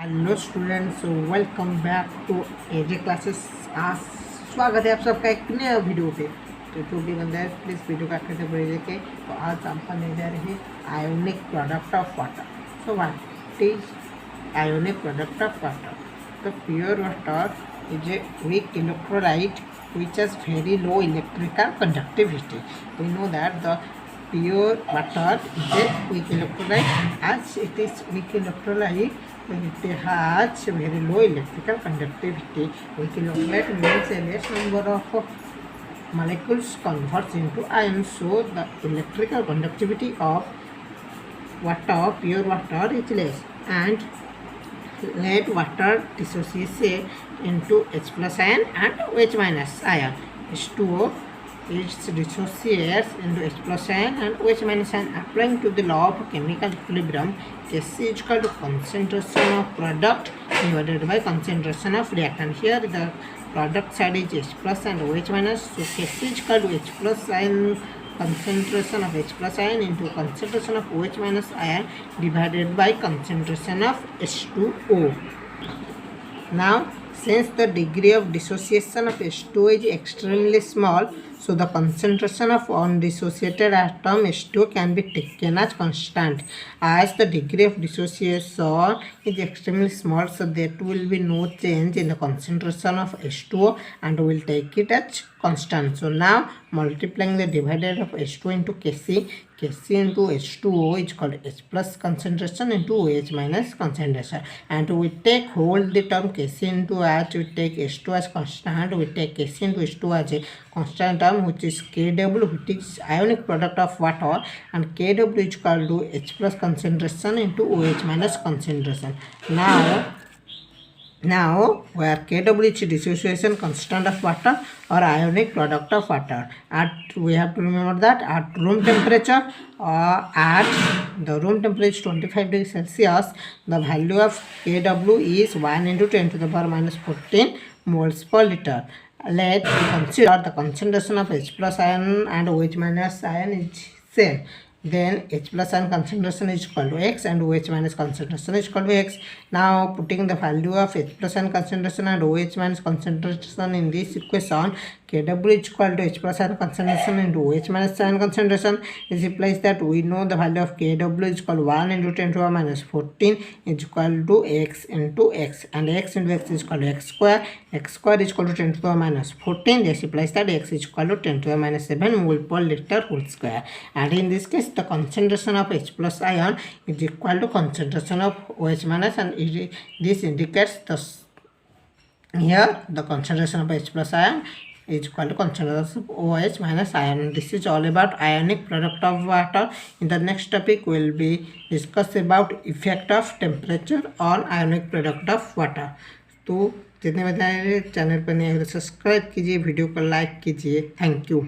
Hello students, welcome back to AJ classes. आज स्वागत है आप सबका एक नया वीडियो पे। तो जो भी बंदा है प्लीज़ वीडियो का आखिर तक बने देखें। तो आज हम पढ़ने जा रहे हैं ionic product of water. So what is ionic product of water? The pure water is a weak electrolyte which has very low electrical conductivity. We know that the pure water is a weak electrolyte. As it is weak electrolyte, it has very low electrical conductivity. Weak electrolyte means a less number of molecules converts into ions, so the electrical conductivity of water, pure water, is less, and let water dissociate into H plus ion and OH minus ion. H2O it dissociates into H plus ion and OH minus ion. Applying to the law of chemical equilibrium, Kc is equal to concentration of product divided by concentration of reactant. Here the product side is H plus and OH minus, so Kc is equal to H plus ion, concentration of H plus ion into concentration of OH minus ion divided by concentration of H2O. Now, since the degree of dissociation of H2O is extremely small, so the concentration of undissociated atom H2O can be taken as constant. As the degree of dissociation is extremely small, so there will be no change in the concentration of H2O, and we will take it as constant. So now multiplying the divided of H2 into Kc, Kc into H2O is called H plus concentration into OH minus concentration, and we take hold the term Kc into H, we take H2 as constant, we take Kc into H2 as a constant term, which is Kw, which is ionic product of water, and Kw is equal to H plus concentration into OH minus concentration. Now where Kw is dissociation constant of water or ionic product of water. We have to remember that at room temperature, at the room temperature 25 degrees Celsius, the value of Kw is 1 into 10 to the power minus 14 moles per liter. Let us consider the concentration of H plus ion and OH minus ion is same. Then H plus ion concentration is equal to X and OH minus concentration is equal to X. Now putting the value of H plus ion concentration and OH minus concentration in this equation, Kw is equal to H plus ion concentration into OH minus ion concentration. This implies that we know the value of Kw is equal to 1 into 10 to the power minus 14 is equal to X into X, and X into X is equal to X square. X square is equal to 10 to the power minus 14. This implies that X is equal to 10 to the minus 7 mole per liter whole square. And in this case, the concentration of H plus ion is equal to concentration of OH minus, and this indicates here the concentration of H plus ion is equal to concentration of OH minus ion. This is all about ionic product of water. In the next topic, we will be discuss about effect of temperature on ionic product of water. तो जितने बताए channel पर नए subscribe कीजिए, video को like कीजिए। Thank you.